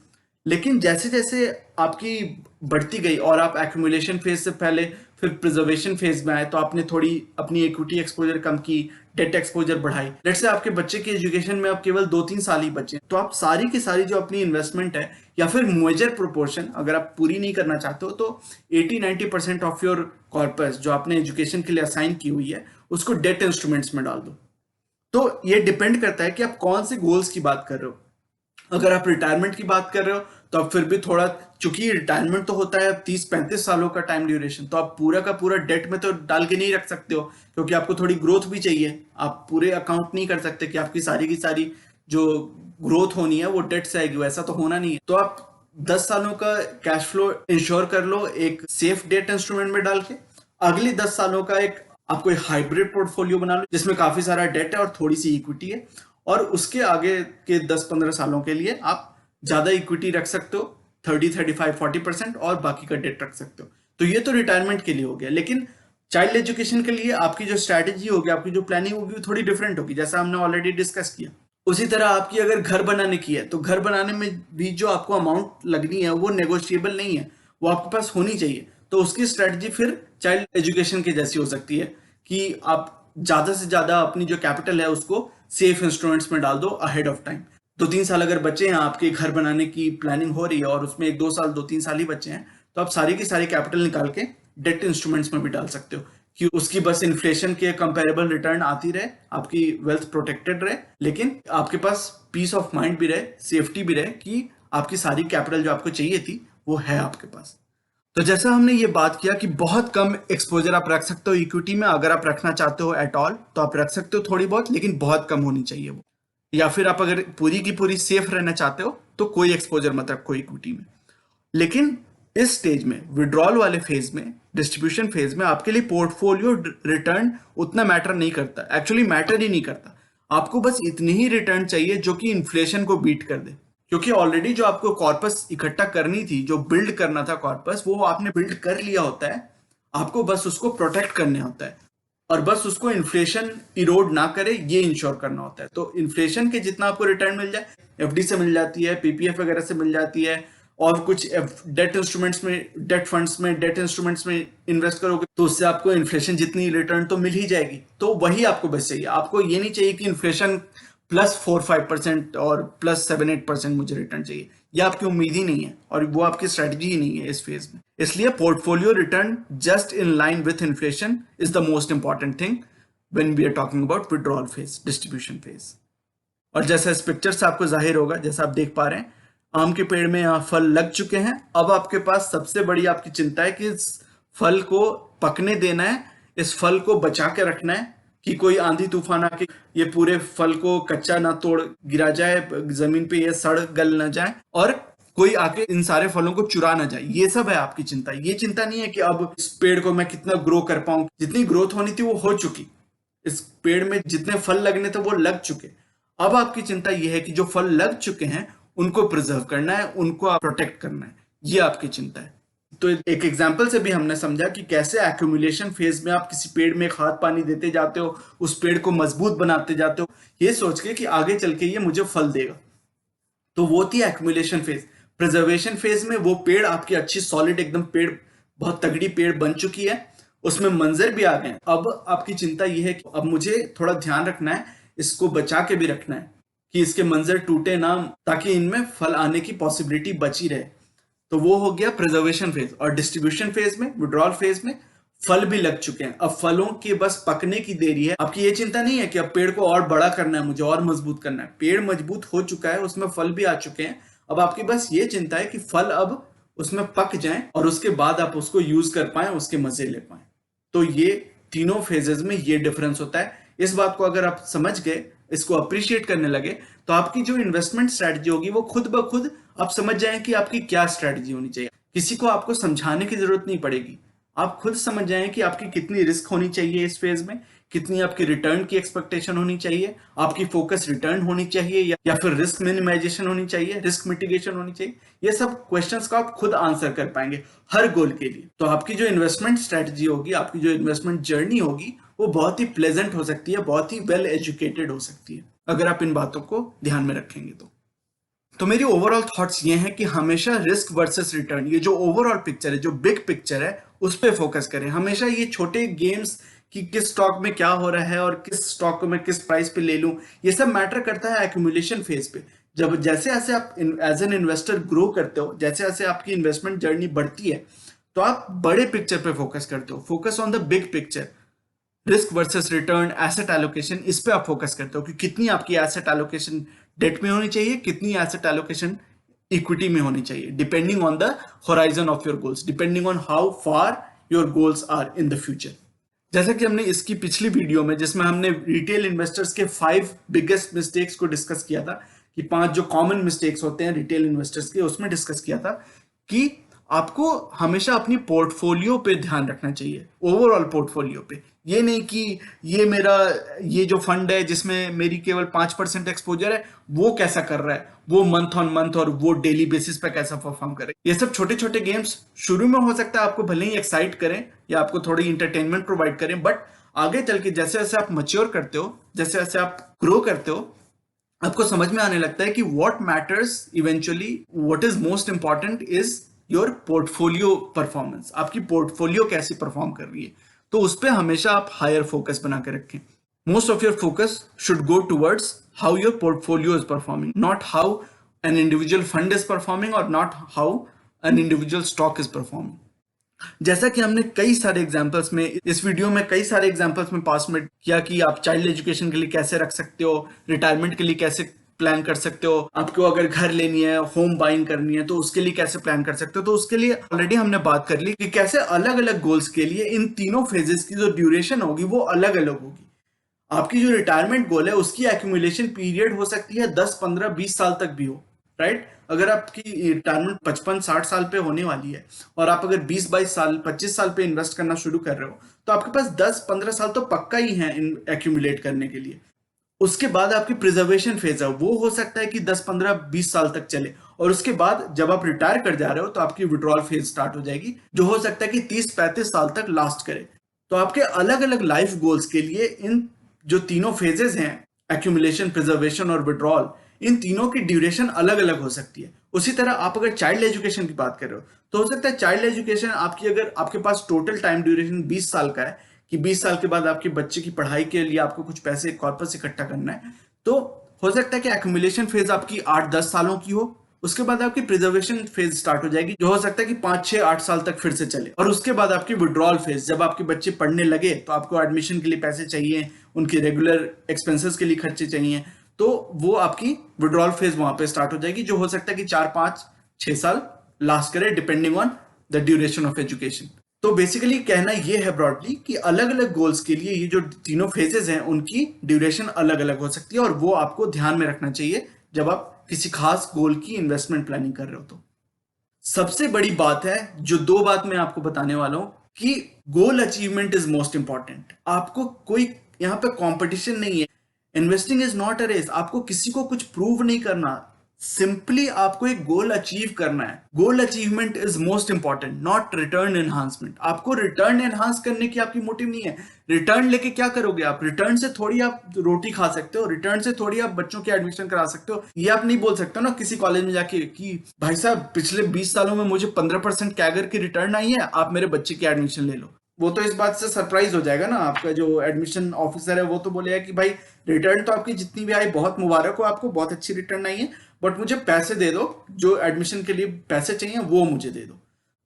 लेकिन जैसे जैसे आपकी बढ़ती गई और आप एक्यूमुलेशन फेज से पहले फिर प्रिजर्वेशन फेज में आए, तो आपने थोड़ी अपनी इक्विटी एक्सपोजर कम की, डेट एक्सपोजर बढ़ाई। लेट्स से आपके बच्चे के एजुकेशन में अब केवल 2-3 साल ही बचे, तो आप सारी की सारी जो अपनी इन्वेस्टमेंट है, या फिर मेजर प्रोपोर्शन अगर आप पूरी नहीं करना चाहते हो, तो 80-90% ऑफ योर कॉर्पस जो आपने एजुकेशन के लिए असाइन की हुई है उसको डेट इंस्ट्रूमेंट्स में डाल दो। तो ये डिपेंड करता है कि आप कौन से गोल्स की बात कर रहे हो। अगर आप रिटायरमेंट की बात कर रहे हो तो आप फिर भी थोड़ा, चूंकि रिटायरमेंट तो होता है 30-35 सालों का टाइम ड्यूरेशन, तो आप पूरा का पूरा डेट में तो डाल के नहीं रख सकते हो, क्योंकि आपको थोड़ी ग्रोथ भी चाहिए। आप पूरे अकाउंट नहीं कर सकते कि आपकी सारी की सारी जो ग्रोथ होनी है वो डेट से आएगी, वैसा तो होना नहीं है। तो आप 10 सालों का कैश फ्लो इंश्योर कर लो एक सेफ डेट इंस्ट्रूमेंट में डाल के। अगली 10 सालों का एक आपको एक हाइब्रिड पोर्टफोलियो बना लो जिसमें काफी सारा डेट है और थोड़ी सी इक्विटी है। और उसके आगे के 10-15 सालों के लिए आप ज्यादा इक्विटी रख सकते हो, 30-35-40%, और बाकी का डेट रख सकते हो। तो ये तो रिटायरमेंट के लिए हो गया। लेकिन चाइल्ड एजुकेशन के लिए आपकी जो स्ट्रैटेजी होगी, आपकी जो प्लानिंग होगी, वो थोड़ी डिफरेंट होगी, जैसा हमने ऑलरेडी डिस्कस किया। उसी तरह आपकी अगर घर बनाने की है, तो घर बनाने में भी जो आपको अमाउंट लगनी है वो नेगोशिएबल नहीं है, वो आपके पास होनी चाहिए। तो उसकी स्ट्रेटजी फिर चाइल्ड एजुकेशन की जैसी हो सकती है कि आप ज्यादा से ज्यादा अपनी जो कैपिटल है उसको सेफ इंस्ट्रूमेंट्स में डाल दो अहेड ऑफ टाइम। 2-3 साल अगर बचे हैं, आपके घर बनाने की प्लानिंग हो रही है और उसमें 1-2 साल, 2-3 साल ही बचे हैं, तो आप सारी की सारी कैपिटल निकाल के डेट इंस्ट्रूमेंट्स में भी डाल सकते हो कि उसकी बस इन्फ्लेशन के कंपेरेबल रिटर्न आती रहे, आपकी वेल्थ प्रोटेक्टेड रहे, लेकिन आपके पास पीस ऑफ माइंड भी रहे, सेफ्टी भी रहे कि आपकी सारी कैपिटल जो आपको चाहिए थी वो है आपके पास। तो जैसा हमने ये बात किया कि बहुत कम एक्सपोजर आप रख सकते हो इक्विटी में, अगर आप रखना चाहते हो एट ऑल तो आप रख सकते हो थोड़ी बहुत, लेकिन बहुत कम होनी चाहिए वो। या फिर आप अगर पूरी की पूरी सेफ रहना चाहते हो तो कोई एक्सपोजर मत रखो इक्विटी में। लेकिन इस स्टेज में, विड्रॉल वाले फेज में, डिस्ट्रीब्यूशन फेज में, आपके लिए पोर्टफोलियो रिटर्न उतना मैटर नहीं करता, एक्चुअली मैटर ही नहीं करता। आपको बस इतनी ही रिटर्न चाहिए जो कि इन्फ्लेशन को बीट कर दे, क्योंकि ऑलरेडी जो आपको कॉर्पस इकट्ठा करनी थी, जो बिल्ड करना था कॉर्पस, वो आपने बिल्ड कर लिया होता है। आपको बस उसको प्रोटेक्ट करने होता है, और बस उसको इन्फ्लेशन इरोड ना करे ये इंश्योर करना होता है। तो इन्फ्लेशन के जितना आपको रिटर्न मिल जाए, FD से मिल जाती है, PPF वगैरह से मिल जाती है, और कुछ डेट इंस्ट्रूमेंट्स में, डेट फंड्स में, डेट इंस्ट्रूमेंट्स में इन्वेस्ट करोगे तो उससे आपको इन्फ्लेशन जितनी रिटर्न तो मिल ही जाएगी। तो वही आपको बस चाहिए। आपको ये नहीं चाहिए कि इन्फ्लेशन +4-5% और +7-8% मुझे रिटर्न चाहिए, ये आपकी उम्मीद ही नहीं है और वो आपकी स्ट्रेटजी ही नहीं है इस फेज में। इसलिए portfolio return just in line with inflation is the most important thing when we are talking about withdrawal phase, distribution phase. और जैसा इस पिक्चर से आपको जाहिर होगा, जैसा आप देख पा रहे हैं, आम के पेड़ में यहाँ फल लग चुके हैं। अब आपके पास सबसे बड़ी आपकी चिंता है कि इस फल को पकने देना है, इस फल को बचा के रखना है कि कोई आंधी तूफान आके ये पूरे फल को कच्चा ना तोड़ गिरा जाए जमीन पे, ये सड़ गल ना जाए, और कोई आके इन सारे फलों को चुरा ना जाए। ये सब है आपकी चिंता। ये चिंता नहीं है कि अब इस पेड़ को मैं कितना ग्रो कर पाऊं। जितनी ग्रोथ होनी थी वो हो चुकी, इस पेड़ में जितने फल लगने थे वो लग चुके। अब आपकी चिंता यह है कि जो फल लग चुके हैं उनको प्रिजर्व करना है, उनको प्रोटेक्ट करना है, ये आपकी चिंता है। तो एक एग्जाम्पल से भी हमने समझा कि कैसे एक्यूमुलेशन फेज में आप किसी पेड़ में खाद पानी देते जाते हो, उस पेड़ को मजबूत बनाते जाते हो, ये सोच के कि आगे चल के ये मुझे फल देगा। तो वो थी एक्यूमुलेशन फेज। प्रिजर्वेशन फेज में वो पेड़ आपकी अच्छी सॉलिड एकदम पेड़, बहुत तगड़ी पेड़ बन चुकी है, उसमें मंजर भी आ गए। अब आपकी चिंता यह है कि अब मुझे थोड़ा ध्यान रखना है, इसको बचा के भी रखना है कि इसके मंजर टूटे ना, ताकि इनमें फल आने की पॉसिबिलिटी बची रहे। तो वो हो गया प्रिजर्वेशन फेज। और डिस्ट्रीब्यूशन फेज में, विड्रॉल फेज में फल भी लग चुके हैं, अब फलों के बस पकने की देरी है। आपकी ये चिंता नहीं है कि अब पेड़ को और बड़ा करना है, मुझे और मजबूत करना है। पेड़ मजबूत हो चुका है, उसमें फल भी आ चुके हैं। अब आपकी बस ये चिंता है कि फल अब उसमें पक जाएं और उसके बाद आप उसको यूज कर पाए, उसके मजे ले पाए। तो ये तीनों फेजेस में ये डिफरेंस होता है। इस बात को अगर आप समझ गए, इसको अप्रिशिएट करने लगे, तो आपकी जो इन्वेस्टमेंट स्ट्रेटजी होगी वो खुद ब खुद आप समझ जाएं कि आपकी क्या स्ट्रेटजी होनी चाहिए। किसी को आपको समझाने की जरूरत नहीं पड़ेगी, आप खुद समझ जाएं कि आपकी कितनी रिस्क होनी चाहिए इस फेज में, कितनी आपकी रिटर्न की एक्सपेक्टेशन होनी चाहिए, आपकी फोकस रिटर्न होनी चाहिए या फिर रिस्क मिनिमाइजेशन होनी चाहिए, रिस्क मिटिगेशन होनी चाहिए। ये सब क्वेश्चंस का आप खुद आंसर कर पाएंगे हर गोल के लिए। तो आपकी जो इन्वेस्टमेंट स्ट्रेटजी होगी, आपकी जो इन्वेस्टमेंट जर्नी होगी, वो बहुत ही प्लेजेंट हो सकती है, बहुत ही वेल एजुकेटेड हो सकती है, अगर आप इन बातों को ध्यान में रखेंगे तो मेरी ओवरऑल थॉट्स ये हैं कि हमेशा रिस्क वर्सेस रिटर्न, ये जो ओवरऑल पिक्चर है, जो बिग पिक्चर है, उस पर फोकस करें। हमेशा ये छोटे गेम्स कि किस स्टॉक में क्या हो रहा है और किस स्टॉक को मैं किस प्राइस पे ले लूं, ये सब मैटर करता है एक्यूमुलेशन फेज पे। जब जैसे जैसे आप एज एन इन्वेस्टर ग्रो करते हो, जैसे जैसे आपकी इन्वेस्टमेंट जर्नी बढ़ती है, तो आप बड़े पिक्चर पे फोकस करते हो, focus on the big picture. Risk versus return, asset allocation, इस पे आप फोकस करते हो कि कितनी आपकी एसेट एलोकेशन डेट में होनी चाहिए, कितनी एसेट एलोकेशन इक्विटी में होनी चाहिए, depending on the horizon of your goals, depending on how far your goals are in the future. जैसा कि हमने इसकी पिछली वीडियो में, जिसमें हमने रिटेल इन्वेस्टर्स के 5 बिगेस्ट मिस्टेक्स को डिस्कस किया था, कि 5 जो कॉमन मिस्टेक्स होते हैं रिटेल इन्वेस्टर्स के, उसमें डिस्कस किया था कि आपको हमेशा अपनी पोर्टफोलियो पे ध्यान रखना चाहिए, ओवरऑल पोर्टफोलियो पे। ये नहीं कि ये जो फंड है जिसमें मेरी केवल 5% एक्सपोजर है, वो कैसा कर रहा है, वो मंथ ऑन मंथ और वो डेली बेसिस पे कैसा परफॉर्म करे। ये सब छोटे छोटे गेम्स शुरू में हो सकता है आपको भले ही एक्साइट करें या आपको थोड़ी इंटरटेनमेंट प्रोवाइड करें, बट आगे चल के जैसे जैसे आप मच्योर करते हो, जैसे जैसे आप ग्रो करते हो, आपको समझ में आने लगता है कि what matters eventually, what is most important is your portfolio performance. आपकी पोर्टफोलियो कैसी परफॉर्म कर रही है, तो उस पर हमेशा आप हायर फोकस बना के रखें। Most of your focus should go towards how your portfolio is performing, not how an individual fund is performing और not how an individual stock is performing. जैसा कि हमने कई सारे एग्जांपल्स में, इस वीडियो में कई सारे एग्जांपल्स में पास में किया कि आप चाइल्ड एजुकेशन के लिए कैसे रख सकते हो, रिटायरमेंट के लिए कैसे प्लान कर सकते हो, आपको अगर घर लेनी है, होम बाइंग करनी है, तो उसके लिए कैसे प्लान कर सकते हो। तो उसके लिए ऑलरेडी हमने बात कर ली कि कैसे अलग अलग गोल्स के लिए इन तीनों फेजेस की जो ड्यूरेशन होगी वो अलग अलग होगी। आपकी जो रिटायरमेंट गोल है उसकी एक्यूमुलेशन पीरियड हो सकती है 10, 15, 20 साल तक भी हो, राइट। अगर आपकी रिटायरमेंट 55, 60 साल पे होने वाली है और आप अगर 20, 22 साल, 25 साल पे इन्वेस्ट करना शुरू कर रहे हो, तो आपके पास 10, 15 साल तो पक्का ही है एक्यूमुलेट करने के लिए। उसके बाद आपकी प्रिजर्वेशन फेज है, वो हो सकता है कि 10, 15, 20 साल तक चले, और उसके बाद जब आप रिटायर कर जा रहे हो तो आपकी विड्रॉल फेज स्टार्ट हो जाएगी, जो हो सकता है कि 30, 35 साल तक लास्ट करे। तो आपके अलग अलग लाइफ गोल्स के लिए इन जो तीनों फेजेस हैं, एक्यूमुलेशन, प्रिजर्वेशन और विड्रॉल, इन तीनों की ड्यूरेशन अलग अलग हो सकती है। उसी तरह आप अगर चाइल्ड एजुकेशन की बात कर रहे हो, तो हो सकता है चाइल्ड एजुकेशन आपकी, अगर आपके पास टोटल टाइम ड्यूरेशन 20 साल का है, कि 20 साल के बाद आपके बच्चे की पढ़ाई के लिए आपको कुछ पैसे कॉर्पस इकट्ठा करना है, तो हो सकता है कि एक्यूमुलेशन फेज आपकी 8-10 सालों की हो। उसके बाद आपकी प्रिजर्वेशन फेज स्टार्ट हो जाएगी, जो हो सकता है कि 5, 6, 8 साल तक फिर से चले। और उसके बाद आपकी विड्रॉल फेज, जब आपके बच्चे पढ़ने लगे तो आपको एडमिशन के लिए पैसे चाहिए, उनके रेगुलर एक्सपेंसेस के लिए खर्चे चाहिए, तो वो आपकी विड्रॉल फेज वहां पे स्टार्ट हो जाएगी, जो हो सकता है कि 4, 5, 6 साल लास्ट करे, depending on the duration of education. तो बेसिकली कहना ये है ब्रॉडली कि अलग अलग गोल्स के लिए ये जो तीनों फेजेस हैं उनकी ड्यूरेशन अलग अलग हो सकती है, और वो आपको ध्यान में रखना चाहिए जब आप किसी खास गोल की इन्वेस्टमेंट प्लानिंग कर रहे हो। तो सबसे बड़ी बात है, जो 2 बात मैं आपको बताने वाला हूं, कि goal achievement is most important. आपको कोई यहां पे कंपटीशन नहीं है। Investing is not a race. आपको किसी को कुछ प्रूव नहीं करना, सिंपली आपको एक गोल अचीव करना है। गोल achievement is most important, not return enhancement. आपको रिटर्न एनहांस करने की आपकी मोटिव नहीं है। रिटर्न लेके क्या करोगे आप? रिटर्न से थोड़ी आप रोटी खा सकते हो, रिटर्न से थोड़ी आप बच्चों की एडमिशन करा सकते हो। ये आप नहीं बोल सकते हो ना किसी कॉलेज में जाके कि भाई साहब पिछले 20 सालों में मुझे 15% कैगर की रिटर्न आई है, आप मेरे बच्चे की एडमिशन ले लो। वो तो इस बात से सरप्राइज हो जाएगा ना, आपका जो एडमिशन ऑफिसर है वो तो बोलेगा कि भाई रिटर्न तो आपकी जितनी भी आई बहुत मुबारक हो, आपको बहुत अच्छी रिटर्न आई है, बट मुझे पैसे दे दो, जो एडमिशन के लिए पैसे चाहिए वो मुझे दे दो।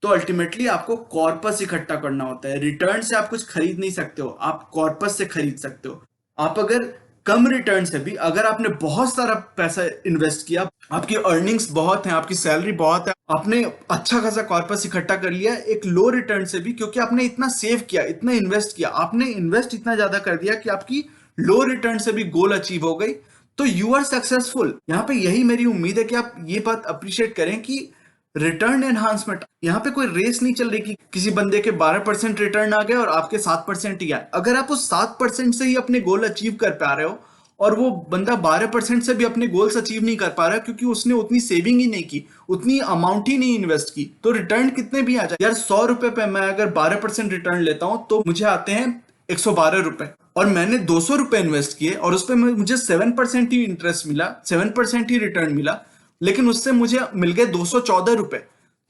तो अल्टीमेटली आपको कॉर्पस इकट्ठा करना होता है। रिटर्न से आप कुछ खरीद नहीं सकते हो, आप कॉर्पस से खरीद सकते हो। आप अगर कम रिटर्न से भी, अगर आपने बहुत सारा पैसा इन्वेस्ट किया, आपकी अर्निंग्स बहुत है, आपकी सैलरी बहुत है, आपने अच्छा खासा कॉर्पस इकट्ठा कर लिया एक लो रिटर्न से भी, क्योंकि आपने इतना सेव किया, इतना इन्वेस्ट किया, आपने इन्वेस्ट इतना ज्यादा कर दिया कि आपकी लो रिटर्न से भी गोल अचीव हो गई, तो यू आर सक्सेसफुल। यहां पे यही मेरी उम्मीद है कि आप ये बात अप्रिशिएट करें कि रिटर्न एनहांसमेंट, यहाँ पे कोई रेस नहीं चल रही कि किसी बंदे के 12% रिटर्न आ गया और आपके 7% ही आए। अगर आप उस 7% से ही अपने गोल अचीव कर पा रहे हो और वो बंदा 12% से भी अपने गोल्स अचीव नहीं कर पा रहा क्योंकि उसने उतनी सेविंग ही नहीं की, उतनी अमाउंट ही नहीं इन्वेस्ट की, तो रिटर्न कितने भी आ जाए यार। 100 रुपए पे मैं अगर 12% रिटर्न लेता हूं तो मुझे आते हैं 112 रुपए, और मैंने 200 रुपए इन्वेस्ट किए और उस पर मुझे 7% ही इंटरेस्ट मिला, 7% ही रिटर्न मिला, लेकिन उससे मुझे मिल गए 214 रुपए।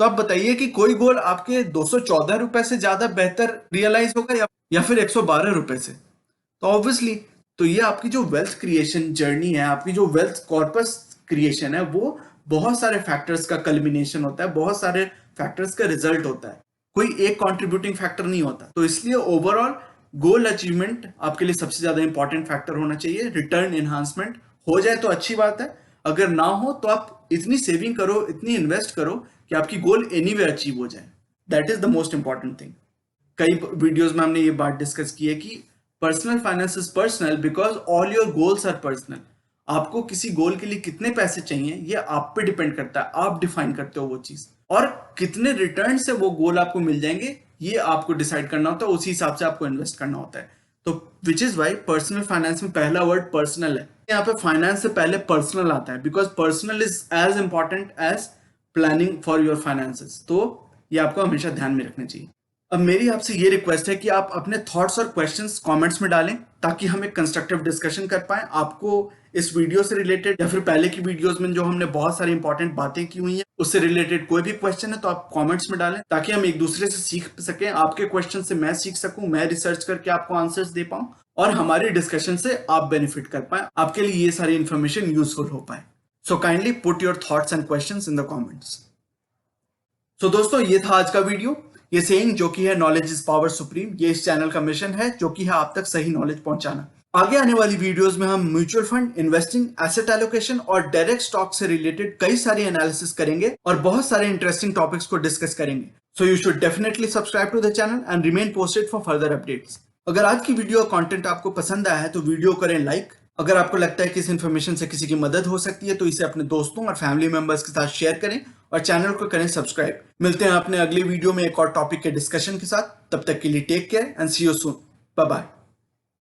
तो आप बताइए कि कोई गोल आपके 214 रुपए से ज्यादा बेहतर रियलाइज होगा या फिर 112 रुपए से? तो ऑब्वियसली, तो ये आपकी जो वेल्थ क्रिएशन जर्नी है, आपकी जो वेल्थ कॉर्पस क्रिएशन है, वो बहुत सारे फैक्टर्स का कल्मिनेशन होता है, बहुत सारे फैक्टर्स का रिजल्ट होता है, कोई एक कंट्रीब्यूटिंग फैक्टर नहीं होता। तो इसलिए ओवरऑल गोल अचीवमेंट आपके लिए सबसे ज्यादा इंपॉर्टेंट फैक्टर होना चाहिए। रिटर्न एनहांसमेंट हो जाए तो अच्छी बात है, अगर ना हो तो आप इतनी सेविंग करो, इतनी इन्वेस्ट करो कि आपकी गोल एनीवे अचीव हो जाए। That is the most important thing. कई वीडियोस में हमने ये बात डिस्कस की है कि personal finance is personal because all your goals are personal. आपको किसी गोल के लिए कितने पैसे चाहिए ये आप पे डिपेंड करता है, आप डिफाइन करते हो वो चीज, और कितने रिटर्न से वो गोल आपको मिल जाएंगे ये आपको डिसाइड करना होता है, उसी हिसाब से आपको इन्वेस्ट करना होता है। तो which is why personal finance में पहला वर्ड पर्सनल है। यहाँ पे फाइनेंस से पहले पर्सनल आता है because personal is as important as planning for your finances. तो ये आपको हमेशा ध्यान में रखना चाहिए। अब मेरी आपसे ये रिक्वेस्ट है कि आप अपने थॉट्स और क्वेश्चंस कमेंट्स में डालें ताकि हम एक कंस्ट्रक्टिव डिस्कशन कर पाए। आपको इस वीडियो से रिलेटेड या फिर पहले की वीडियोस में जो हमने बहुत सारी इंपॉर्टेंट बातें की हुई हैं उससे रिलेटेड कोई भी क्वेश्चन है तो आप कमेंट्स में डालें ताकि हम एक दूसरे से सीख सकें, आपके क्वेश्चन से मैं सीख सकूं, मैं रिसर्च करके आपको आंसर्स दे पाऊं और हमारी डिस्कशन से आप बेनिफिट कर पाए, आपके लिए ये सारी इंफॉर्मेशन यूजफुल हो पाए। So kindly put your thoughts and questions in the comments. So दोस्तों, ये था आज का वीडियो। ये सेइंग जो कि है नॉलेज इज पावर सुप्रीम, ये इस चैनल का मिशन है जो कि है आप तक सही नॉलेज पहुंचाना। आगे आने वाली वीडियोस में हम mutual fund, investing, asset allocation और डायरेक्ट स्टॉक से रिलेटेड कई सारी एनालिसिस करेंगे और बहुत सारे इंटरेस्टिंग टॉपिक्स को डिस्कस करेंगे। So you should definitely subscribe to the channel and remain posted for further updates. अगर आज की वीडियो कंटेंट आपको पसंद आया है तो वीडियो करें लाइक। अगर आपको लगता है कि इस इन्फॉर्मेशन से किसी की मदद हो सकती है तो इसे अपने दोस्तों और फैमिली मेंबर्स के साथ शेयर करें और चैनल को करें सब्सक्राइब। मिलते हैं अपने अगले वीडियो में एक और टॉपिक के डिस्कशन के साथ। तब तक के लिए take care and see you soon. Bye bye.